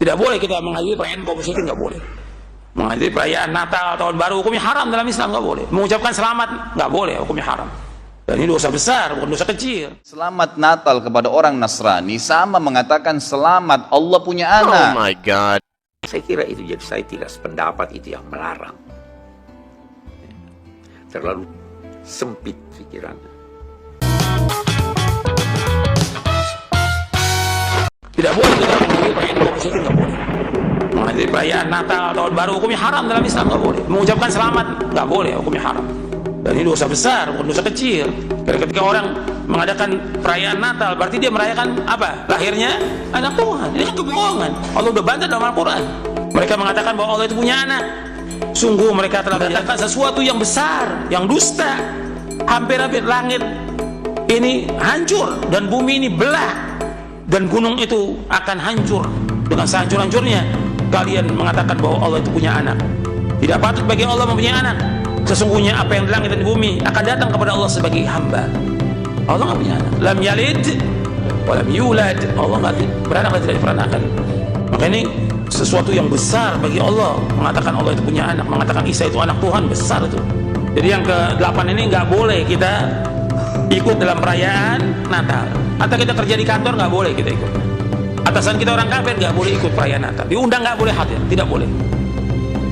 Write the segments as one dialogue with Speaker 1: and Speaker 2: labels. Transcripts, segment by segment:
Speaker 1: Tidak boleh kita menghadiri perayaan kaum muslimin, nggak boleh. Menghadiri perayaan Natal, tahun baru, hukumnya haram dalam Islam, nggak boleh. Mengucapkan selamat nggak boleh, hukumnya haram. Dan ini dosa besar, bukan dosa kecil.
Speaker 2: Selamat Natal kepada orang Nasrani sama mengatakan selamat Allah punya anak.
Speaker 3: Oh my God.
Speaker 4: Saya kira itu, jadi saya tidak sependapat itu yang melarang. Terlalu sempit pikirannya.
Speaker 1: Tidak boleh kita menghadiri perayaan kaum muslimin, nggak boleh. Menghadiri perayaan Natal, tahun baru, hukumnya haram dalam Islam, nggak boleh. Mengucapkan selamat nggak boleh, hukumnya haram. Dan ini dosa besar, bukan dosa kecil. Karena ketika orang mengadakan perayaan Natal, berarti dia merayakan apa? Lahirnya anak Tuhan. Ini kan kebohongan. Allah udah bantah dalam Al-Quran. Mereka mengatakan bahwa Allah itu punya anak. Sungguh mereka telah menyatakan sesuatu yang besar, yang dusta. Hampir-hampir langit ini hancur dan bumi ini belah. Dan gunung itu akan hancur dengan sehancur-hancurnya. Kalian mengatakan bahwa Allah itu punya anak. Tidak patut bagi Allah mempunyai anak. Sesungguhnya apa yang di langit dan di bumi akan datang kepada Allah sebagai hamba. Allah nggak punya anak. Lam yalid wa lam yulad. Allah nggak beranak dan tidak diperanakan. Maka ini sesuatu yang besar bagi Allah, mengatakan Allah itu punya anak, mengatakan Isa itu anak Tuhan, besar itu. Jadi yang ke-8 ini nggak boleh kita ikut dalam perayaan Natal. Atau kita kerja di kantor nggak boleh kita ikut. Atasan kita orang kafir nggak boleh ikut perayaan Natal. Diundang nggak boleh hadir, tidak boleh.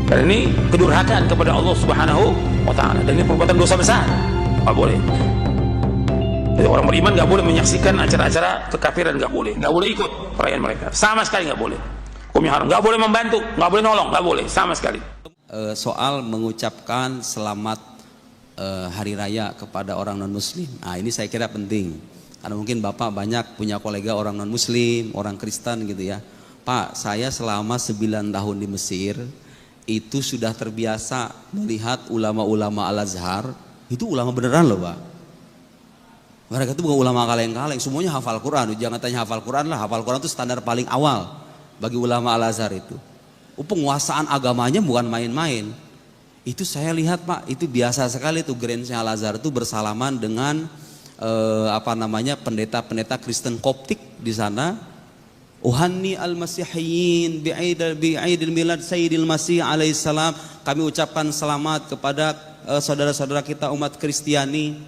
Speaker 1: Karena ini kedurhakaan kepada Allah Subhanahu wa Ta'ala. Dan ini perbuatan dosa besar, nggak boleh. Jadi orang beriman nggak boleh menyaksikan acara-acara kekafiran, nggak boleh ikut perayaan mereka, sama sekali nggak boleh. Hukumnya haram, nggak boleh membantu, nggak boleh nolong, nggak boleh sama sekali.
Speaker 5: Soal mengucapkan selamat hari raya kepada orang non muslim, nah ini saya kira penting. Karena mungkin Bapak banyak punya kolega orang non muslim, orang Kristen gitu ya. Pak, saya selama 9 tahun di Mesir itu sudah terbiasa melihat ulama-ulama Al-Azhar. Itu ulama beneran loh Pak. Mereka itu bukan ulama kaleng-kaleng, semuanya hafal Quran. Jangan tanya hafal Quran lah, hafal Quran itu standar paling awal bagi ulama Al-Azhar itu. Penguasaan agamanya bukan main-main. Itu saya lihat Pak, itu biasa sekali tuh Grandnya Al-Azhar itu bersalaman dengan pendeta-pendeta Kristen Koptik di sana. Uhanni al-Masihiyin bi'aidil milad Sayyidil Masih alaihissalam. Kami ucapkan selamat kepada saudara-saudara kita umat Kristiani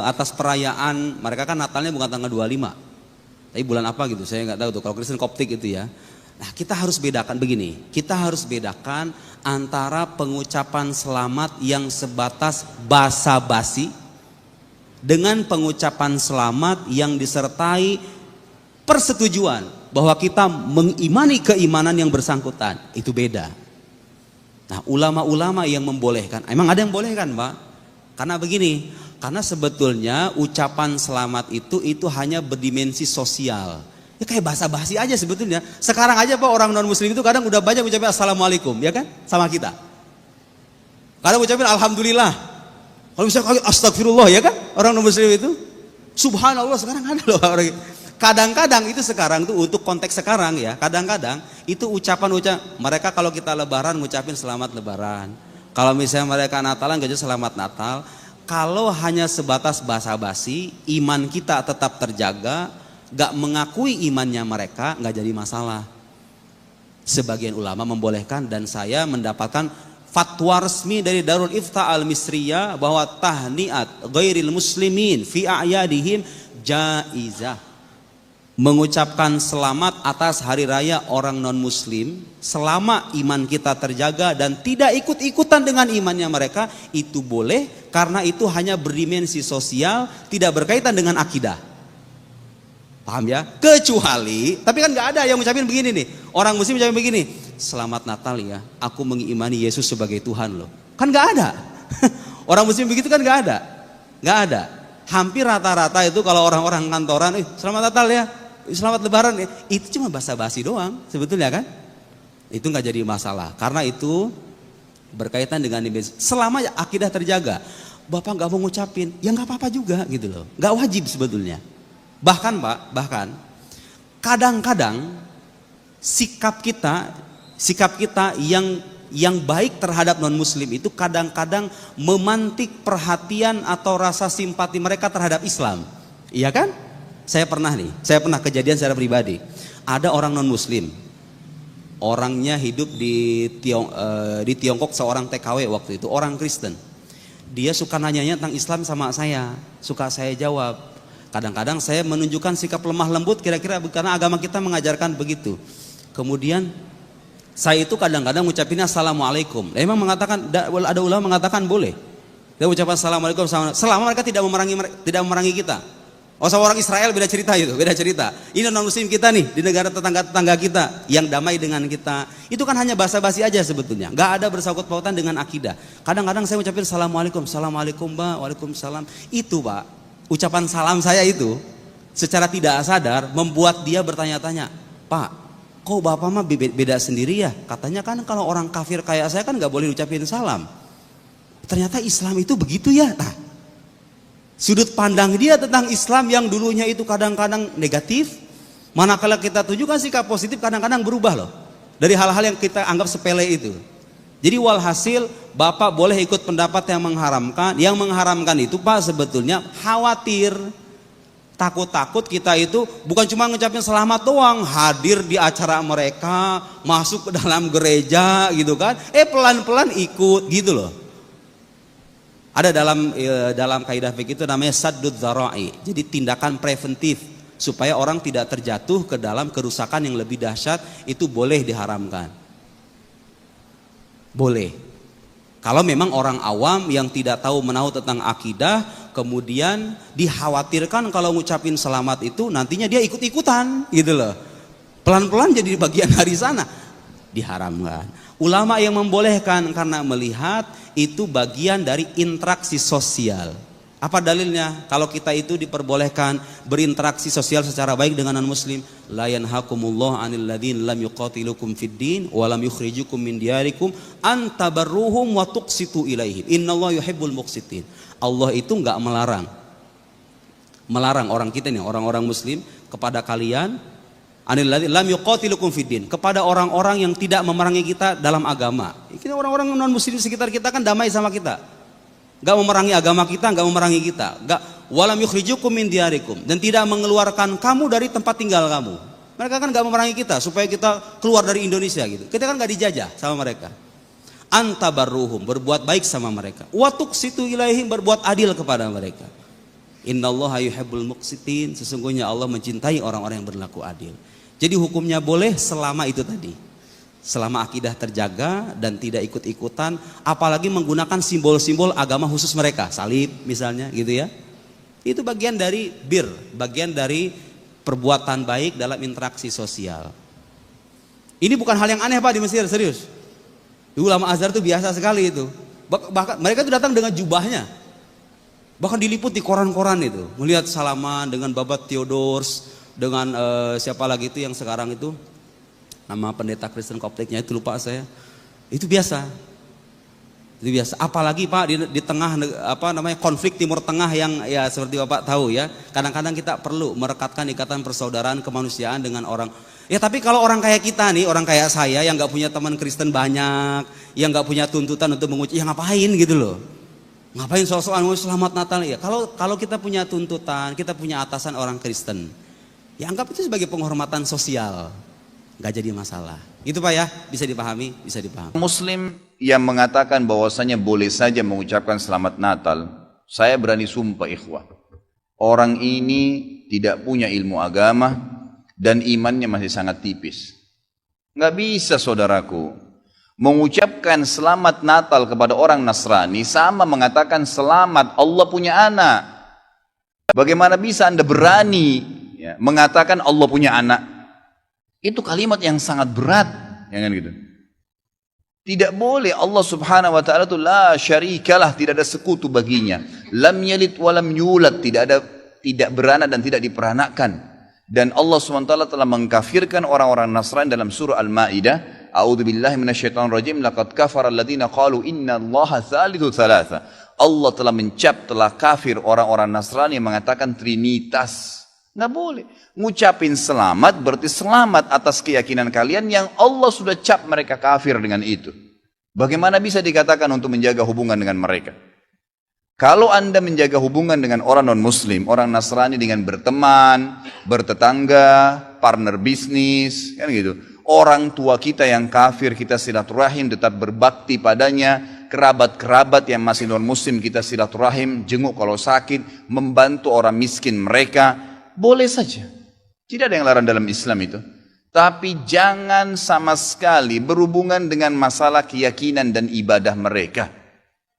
Speaker 5: atas perayaan. Mereka kan Natalnya bukan tanggal 25, tapi bulan apa gitu saya nggak tahu tuh kalau Kristen Koptik itu ya. Nah kita harus bedakan begini, kita harus bedakan antara pengucapan selamat yang sebatas basa-basi dengan pengucapan selamat yang disertai persetujuan bahwa kita mengimani keimanan yang bersangkutan. Itu beda. Nah ulama-ulama yang membolehkan, emang ada yang bolehkan Pak? Karena begini, karena sebetulnya ucapan selamat itu hanya berdimensi sosial. Ya kayak basa-basi aja sebetulnya. Sekarang aja Pak orang non muslim itu kadang udah banyak ucapin assalamualaikum, ya kan? Sama kita. Kadang ucapin alhamdulillah. Kalau bisa astagfirullah, ya kan? Orang non muslim itu subhanallah sekarang ada loh orang. Kadang-kadang itu sekarang tuh untuk konteks sekarang ya. Kadang-kadang itu ucapan mereka kalau kita lebaran ngucapin selamat lebaran. Kalau misalnya mereka Natalan gak selamat Natal. Kalau hanya sebatas basa-basi, iman kita tetap terjaga, gak mengakui imannya mereka, gak jadi masalah. Sebagian ulama membolehkan dan saya mendapatkan fatwa resmi dari Darul Ifta Al-Misriyah bahwa tahniat ghairil muslimin fi a'yadihim jaizah. Mengucapkan selamat atas hari raya orang non muslim selama iman kita terjaga dan tidak ikut-ikutan dengan imannya mereka, itu boleh karena itu hanya berdimensi sosial, tidak berkaitan dengan akidah. Paham ya? Kecuali, tapi kan nggak ada yang ngucapin begini nih, orang muslim ngucapin begini, selamat Natal ya, aku mengimani Yesus sebagai Tuhan loh. Kan nggak ada. Orang muslim begitu kan nggak ada. Hampir rata-rata itu kalau orang-orang kantoran, selamat Natal ya, selamat lebaran ya, itu cuma basa-basi doang sebetulnya kan. Itu nggak jadi masalah karena itu berkaitan dengan selama akidah terjaga. Bapak nggak mau ngucapin, ya nggak apa-apa juga gitu loh, nggak wajib sebetulnya. Bahkan Pak, kadang-kadang sikap kita yang baik terhadap non muslim itu kadang-kadang memantik perhatian atau rasa simpati mereka terhadap Islam. Iya kan? Saya pernah kejadian secara pribadi. Ada orang non muslim, orangnya hidup di Tiongkok, seorang TKW waktu itu, orang Kristen. Dia suka nanyanya tentang Islam sama saya, suka saya jawab. Kadang-kadang saya menunjukkan sikap lemah lembut kira-kira karena agama kita mengajarkan begitu. Kemudian saya itu kadang-kadang ngucapinnya assalamualaikum. Emang mengatakan, ada ulama mengatakan boleh. Dia ucapan assalamualaikum selama mereka tidak memerangi kita. Oh, orang Israel beda cerita itu, beda cerita. Ini non muslim kita nih di negara tetangga kita yang damai dengan kita. Itu kan hanya basa-basi aja sebetulnya. Gak ada bersangkut pautan dengan akidah. Kadang-kadang saya ucapin assalamualaikum, assalamualaikum Mbak, waalaikumsalam. Itu Pak, ucapan salam saya itu secara tidak sadar membuat dia bertanya-tanya, Pak, kok Bapak mah beda sendiri ya? Katanya kan kalau orang kafir kayak saya kan gak boleh ucapin salam. Ternyata Islam itu begitu ya. Nah, sudut pandang dia tentang Islam yang dulunya itu kadang-kadang negatif, manakala kita tunjukkan sikap positif kadang-kadang berubah loh. Dari hal-hal yang kita anggap sepele itu. Jadi walhasil Bapak boleh ikut pendapat yang mengharamkan. Yang mengharamkan itu Pak sebetulnya khawatir, takut-takut kita itu bukan cuma ngucapin selamat doang, hadir di acara mereka, masuk ke dalam gereja gitu kan, pelan-pelan ikut gitu loh. Ada dalam kaidah fikih itu namanya saddud dzara'i. Jadi tindakan preventif supaya orang tidak terjatuh ke dalam kerusakan yang lebih dahsyat, itu boleh diharamkan. Boleh. Kalau memang orang awam yang tidak tahu menahu tentang akidah, kemudian dikhawatirkan kalau ngucapin selamat itu nantinya dia ikut-ikutan gitu loh. Pelan-pelan jadi bagian dari sana, diharamkan. Ulama yang membolehkan karena melihat itu bagian dari interaksi sosial. Apa dalilnya? Kalau kita itu diperbolehkan berinteraksi sosial secara baik dengan non muslim, la yanhakumullahu 'anil ladzina lam yuqatilukum fid din wa lam yukhrijukum min diyarikum an tabarruhum wa tuqsitu ilaihim. Innallaha yuhibbul muqsitin. Allah itu enggak melarang orang kita nih, orang-orang muslim, kepada kalian anil ladzina lam yuqatilukum fid din, kepada orang-orang yang tidak memerangi kita dalam agama. Kita orang-orang non muslim sekitar kita kan damai sama kita, gak memerangi agama kita, gak memerangi kita, gak walam yukhrijukum min diyarikum, dan tidak mengeluarkan kamu dari tempat tinggal kamu. Mereka kan gak memerangi kita supaya kita keluar dari Indonesia gitu. Kita kan gak dijajah sama mereka. Antabarruhum, berbuat baik sama mereka. Wa tuqsitu ilaihim, berbuat adil kepada mereka. Innallaha yuhibbul muqsitin, sesungguhnya Allah mencintai orang-orang yang berlaku adil. Jadi hukumnya boleh selama itu tadi, selama akidah terjaga dan tidak ikut-ikutan, apalagi menggunakan simbol-simbol agama khusus mereka, salib misalnya gitu ya. Itu bagian dari bagian dari perbuatan baik dalam interaksi sosial. Ini bukan hal yang aneh Pak di Mesir, serius. Di ulama Azhar itu biasa sekali itu. Bahkan mereka itu datang dengan jubahnya. Bahkan diliput di koran-koran itu, melihat salaman dengan Babat Theodors, dengan siapa lagi itu yang sekarang itu nama pendeta Kristen Koptiknya itu lupa saya. Itu biasa. Itu biasa. Apalagi Pak di tengah konflik Timur Tengah yang ya seperti Bapak tahu ya. Kadang-kadang kita perlu merekatkan ikatan persaudaraan kemanusiaan dengan orang. Ya tapi kalau orang kayak kita nih, orang kayak saya yang nggak punya teman Kristen banyak, yang nggak punya tuntutan untuk mengucap, ya ngapain gitu loh. Ngapain soal-soal selamat Natal ya? Kalau kita punya tuntutan, kita punya atasan orang Kristen, ya anggap itu sebagai penghormatan sosial, nggak jadi masalah. Gitu Pak ya, bisa dipahami, bisa dipahami.
Speaker 2: Muslim yang mengatakan bahwasanya boleh saja mengucapkan selamat Natal, saya berani sumpah ikhwah, orang ini tidak punya ilmu agama dan imannya masih sangat tipis. Nggak bisa saudaraku mengucapkan selamat Natal kepada orang Nasrani sama mengatakan selamat Allah punya anak. Bagaimana bisa Anda berani ya, mengatakan Allah punya anak? Itu kalimat yang sangat berat, ya kan gitu. Tidak boleh. Allah Subhanahu wa taala itu la syarikalah, tidak ada sekutu baginya. Lam yalid wa lam yulad, tidak beranak dan tidak diperanakkan. Dan Allah Subhanahu wa taala telah mengkafirkan orang-orang Nasrani dalam surah Al-Maidah. A'udzubillahi minasyaitonirrajim. Laqad kafara alladziina qalu innallaha tsalitsu tsalatsa. Allah telah kafir orang-orang Nasrani yang mengatakan trinitas. Nggak boleh. Ngucapin selamat berarti selamat atas keyakinan kalian yang Allah sudah cap mereka kafir dengan itu. Bagaimana bisa dikatakan untuk menjaga hubungan dengan mereka? Kalau Anda menjaga hubungan dengan orang non-muslim, orang Nasrani dengan berteman, bertetangga, partner bisnis, kan gitu. Orang tua kita yang kafir kita silaturahim, tetap berbakti padanya. Kerabat-kerabat yang masih non muslim kita silaturahim, jenguk kalau sakit, membantu orang miskin mereka, boleh saja. Tidak ada yang larang dalam Islam itu. Tapi jangan sama sekali berhubungan dengan masalah keyakinan dan ibadah mereka.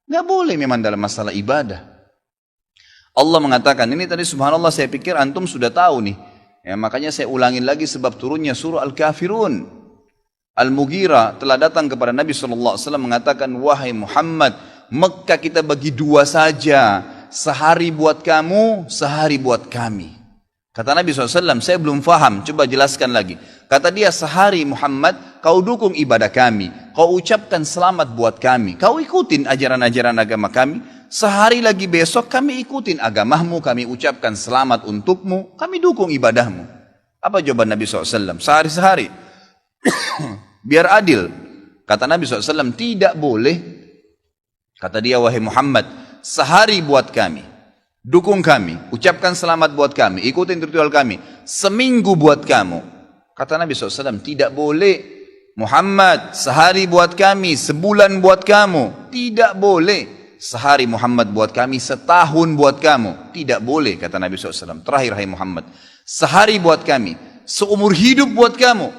Speaker 2: Nggak boleh memang dalam masalah ibadah. Allah mengatakan, ini tadi subhanallah saya pikir antum sudah tahu nih. Ya, makanya saya ulangin lagi sebab turunnya surah Al-Kafirun. Al-Mughirah telah datang kepada Nabi SAW mengatakan, wahai Muhammad, Mekah kita bagi dua saja. Sehari buat kamu, sehari buat kami. Kata Nabi SAW, saya belum faham, coba jelaskan lagi. Kata dia, sehari Muhammad, kau dukung ibadah kami. Kau ucapkan selamat buat kami. Kau ikutin ajaran-ajaran agama kami. Sehari lagi besok kami ikutin agamamu, kami ucapkan selamat untukmu, kami dukung ibadahmu. Apa jawaban Nabi SAW? Sehari-sehari. Biar adil. Kata Nabi SAW, tidak boleh. Kata dia, wahai Muhammad, sehari buat kami, dukung kami, ucapkan selamat buat kami, ikutin ritual kami. Seminggu buat kamu. Kata Nabi SAW, tidak boleh. Muhammad, sehari buat kami, sebulan buat kamu. Tidak boleh. Sehari Muhammad buat kami, setahun buat kamu. Tidak boleh, kata Nabi SAW. Terakhir, hai Muhammad, sehari buat kami, seumur hidup buat kamu.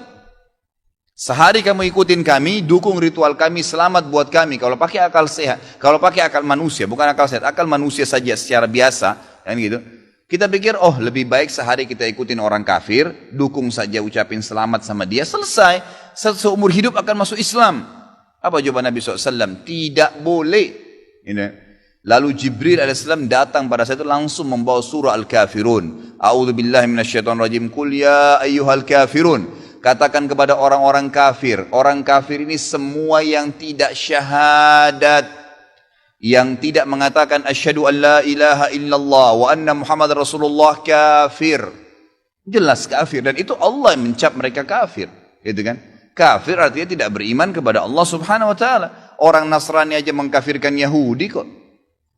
Speaker 2: Sehari kamu ikutin kami, dukung ritual kami, selamat buat kami. Kalau pakai akal sehat, kalau pakai akal manusia, bukan akal sehat, akal manusia saja secara biasa, kan gitu. Kita pikir, oh lebih baik sehari kita ikutin orang kafir, dukung saja, ucapin selamat sama dia, selesai. Seumur hidup akan masuk Islam. Apa jawaban Nabi SAW? Tidak boleh. Lalu Jibril AS datang pada saat itu langsung membawa surah Al-Kafirun. A'udzubillahi minasyaitonirrajim. Qul ya ayyuhal kafirun. Katakan kepada orang-orang kafir. Orang kafir ini semua yang tidak syahadat, yang tidak mengatakan asyhadu an la ilaha illallah wa anna Muhammad Rasulullah, kafir. Jelas kafir, dan itu Allah yang mencap mereka kafir, gitu kan? Kafir artinya tidak beriman kepada Allah Subhanahu wa taala. Orang Nasrani aja mengkafirkan Yahudi kok.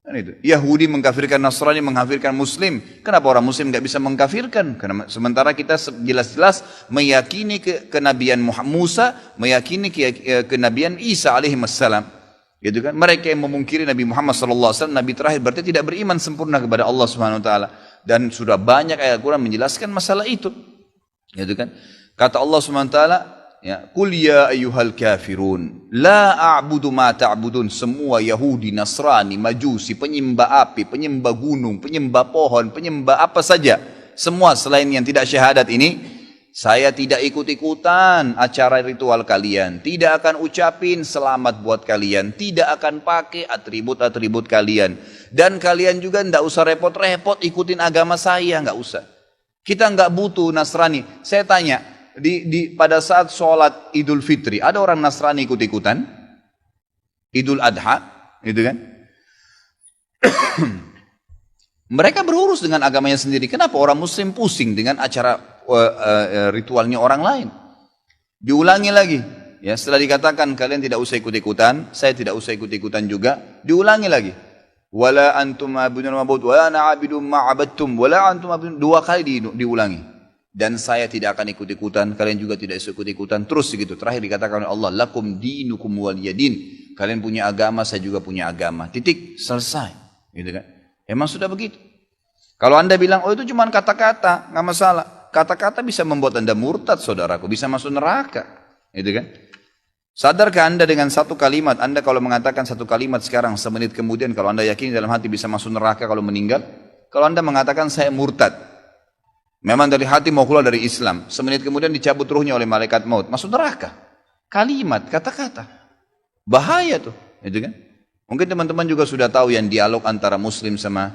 Speaker 2: Itu. Yahudi mengkafirkan Nasrani, mengkafirkan Muslim. Kenapa orang Muslim nggak bisa mengkafirkan? Karena sementara kita jelas-jelas meyakini kenabian Musa, meyakini kenabian Isa alaihissalam. Gitu kan? Mereka yang memungkiri Nabi Muhammad SAW, Nabi terakhir, berarti tidak beriman sempurna kepada Allah Subhanahu Wa Taala. Dan sudah banyak ayat Quran menjelaskan masalah itu. Gitu kan? Kata Allah Subhanahu Wa Taala, ya, Qul ya ayyuhal kafirun la a'budu ma ta'budun. Semua Yahudi, Nasrani, Majusi, penyembah api, penyembah gunung, penyembah pohon, penyembah apa saja, semua selain yang tidak syahadat ini, saya tidak ikut-ikutan acara ritual kalian, tidak akan ucapin selamat buat kalian, tidak akan pakai atribut-atribut kalian, dan kalian juga tidak usah repot-repot ikutin agama saya, nggak usah. Kita nggak butuh Nasrani. Saya tanya, pada saat sholat Idul Fitri, ada orang Nasrani ikut-ikutan? Idul Adha, gitu kan? Mereka berurus dengan agamanya sendiri. Kenapa orang Muslim pusing dengan acara ritualnya orang lain? Diulangi lagi. Ya, setelah dikatakan kalian tidak usah ikut-ikutan, saya tidak usah ikut-ikutan juga, diulangi lagi. Wala antum ma'budun ma'bud, wala na'abidum ma'abadtum, wala antum ma'budun. Dua kali diulangi. Dan saya tidak akan ikut-ikutan, kalian juga tidak ikut-ikutan, terus begitu. Terakhir dikatakan oleh Allah, lakum dinukum waliyadin. Kalian punya agama, saya juga punya agama. Titik, selesai. Gitu kan? Emang sudah begitu. Kalau anda bilang, oh itu cuma kata-kata, nggak masalah. Kata-kata bisa membuat anda murtad, saudaraku, bisa masuk neraka. Gitu kan? Sadarkah anda dengan satu kalimat, anda kalau mengatakan satu kalimat sekarang, semenit kemudian kalau anda yakin dalam hati bisa masuk neraka kalau meninggal? Kalau anda mengatakan saya murtad, memang dari hati mau keluar dari Islam, semenit kemudian dicabut ruhnya oleh malaikat maut, masuk neraka. Kalimat, kata-kata, bahaya tuh, gitu kan? Mungkin teman-teman juga sudah tahu yang dialog antara Muslim sama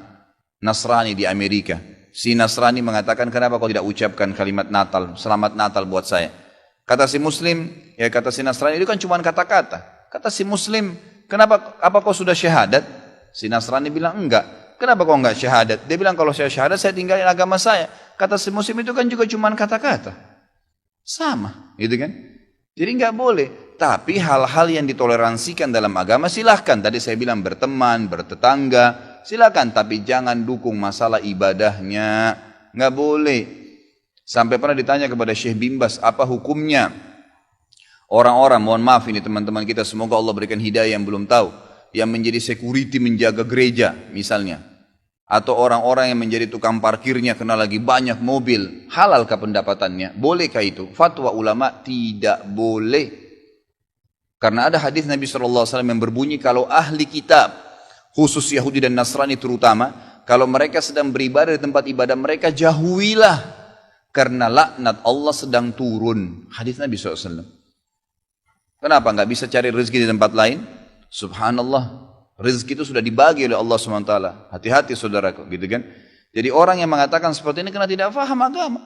Speaker 2: Nasrani di Amerika. Si Nasrani mengatakan, kenapa kau tidak ucapkan kalimat Natal, selamat Natal buat saya? Kata si Muslim, ya kata si Nasrani, itu kan cuma kata-kata. Kata si Muslim, kenapa? Apa kau sudah syahadat? Si Nasrani bilang enggak. Kenapa kau enggak syahadat? Dia bilang kalau saya syahadat saya tinggalin agama saya. Kata si Muslim, itu kan juga cuma kata-kata. Sama, gitu kan? Jadi enggak boleh. Tapi hal-hal yang ditoleransikan dalam agama silahkan. Tadi saya bilang berteman, bertetangga, silahkan. Tapi jangan dukung masalah ibadahnya. Enggak boleh. Sampai pernah ditanya kepada Syekh bin Baz, apa hukumnya orang-orang, mohon maaf ini teman-teman kita, semoga Allah berikan hidayah yang belum tahu, yang menjadi security menjaga gereja misalnya, atau orang-orang yang menjadi tukang parkirnya karena lagi banyak mobil, halalkah pendapatannya? Bolehkah itu? Fatwa ulama tidak boleh. Karena ada hadis Nabi SAW yang berbunyi, kalau ahli kitab, khusus Yahudi dan Nasrani terutama, kalau mereka sedang beribadah di tempat ibadah mereka, jauhilah, karena laknat Allah sedang turun. Hadis Nabi SAW. Kenapa nggak bisa cari rezeki di tempat lain? Subhanallah, rezeki itu sudah dibagi oleh Allah SWT. Hati-hati saudaraku, gitu kan? Jadi orang yang mengatakan seperti ini karena tidak faham agama.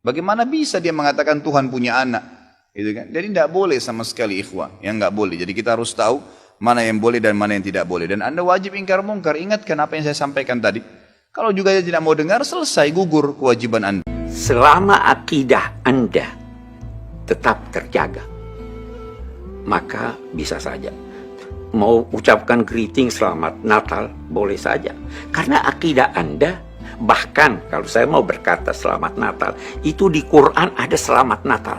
Speaker 2: Bagaimana bisa dia mengatakan Tuhan punya anak? Gitu kan? Jadi tidak boleh sama sekali ikhwah, yang nggak boleh. Jadi kita harus tahu mana yang boleh dan mana yang tidak boleh. Dan Anda wajib ingkar mungkar. Ingatkan apa yang saya sampaikan tadi. Kalau juga dia tidak mau dengar, selesai, gugur kewajiban Anda.
Speaker 4: Selama akidah Anda tetap terjaga, maka bisa saja. Mau ucapkan greeting selamat Natal, boleh saja. Karena akidah Anda, bahkan kalau saya mau berkata selamat Natal, itu di Quran ada selamat Natal.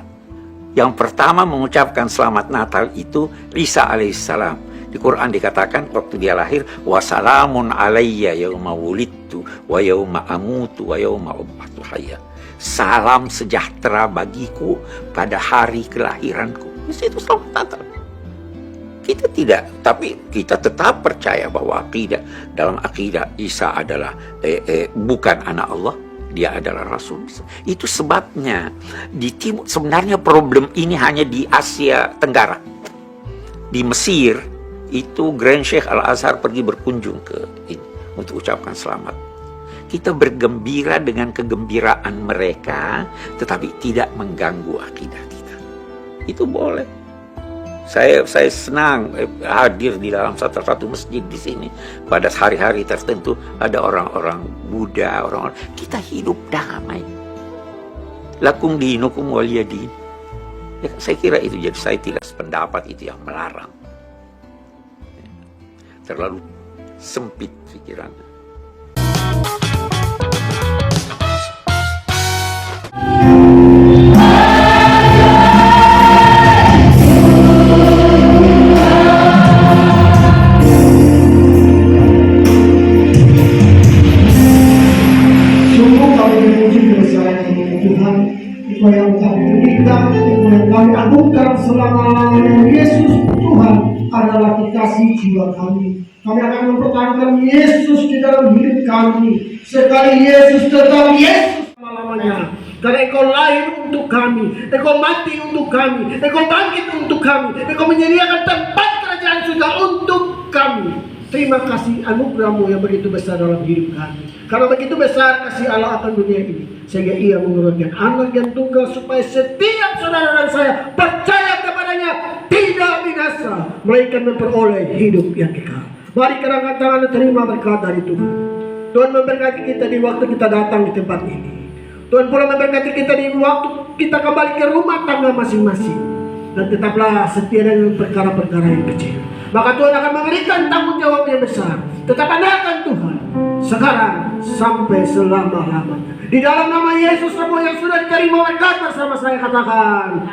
Speaker 4: Yang pertama mengucapkan selamat Natal itu Isa alaihissalam. Di Quran dikatakan waktu dia lahir, wassalamun alayya yauma wulidtu wa yauma amutu wa yauma ub'atsu hayya. Salam sejahtera bagiku pada hari kelahiranku. Itu selamat Natal. Kita tidak, tapi kita tetap percaya bahwa dalam akidah Isa adalah bukan anak Allah. Dia adalah Rasul. Itu sebabnya di timur, sebenarnya problem ini hanya di Asia Tenggara. Di Mesir itu Grand Sheikh Al-Azhar pergi berkunjung ke ini untuk ucapkan selamat. Kita bergembira dengan kegembiraan mereka, tetapi tidak mengganggu akidah kita. Itu boleh. Saya senang hadir di dalam satu masjid di sini pada hari-hari tertentu, ada orang-orang Buddha, orang-orang kita hidup damai. Lakum dinukum waliyadin. Ya, saya kira itu, jadi saya tidak sependapat itu yang melarang. Terlalu sempit pikirannya.
Speaker 3: Engkau yang kami berikan, Engkau yang kami agungkan selama-lamanya. Yesus Tuhan adalah kekasih jiwa kami. Kami akan mempertahankan Yesus di dalam hidup kami. Sekali Yesus tetap Yesus selama-lamanya. Karena Engkau lahir untuk kami, Engkau mati untuk kami, Engkau bangkit untuk kami, Engkau menyediakan tempat kerajaan surga untuk kami. Terima kasih anugerah-Mu yang begitu besar dalam hidup kami. Karena begitu besar kasih Allah akan dunia ini, sehingga Ia menurunkan anak yang tunggal supaya setiap saudara dan saya percaya kepadanya tidak binasa, melainkan memperoleh hidup yang kekal. Mari kerangkan tangan dan terima berkat dari Tuhan. Tuhan memberkati kita di waktu kita datang di tempat ini. Tuhan pula memberkati kita di waktu kita kembali ke rumah tangga masing-masing. Dan tetaplah setia dengan perkara-perkara yang kecil. Maka Tuhan akan memberikan tanggung jawab yang besar. Tetap andalkan Tuhan sekarang sampai selama-lamanya. Di dalam nama Yesus, semua yang sudah diterima berkat bersama saya katakan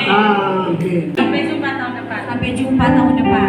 Speaker 3: amin.
Speaker 6: Sampai jumpa tahun depan.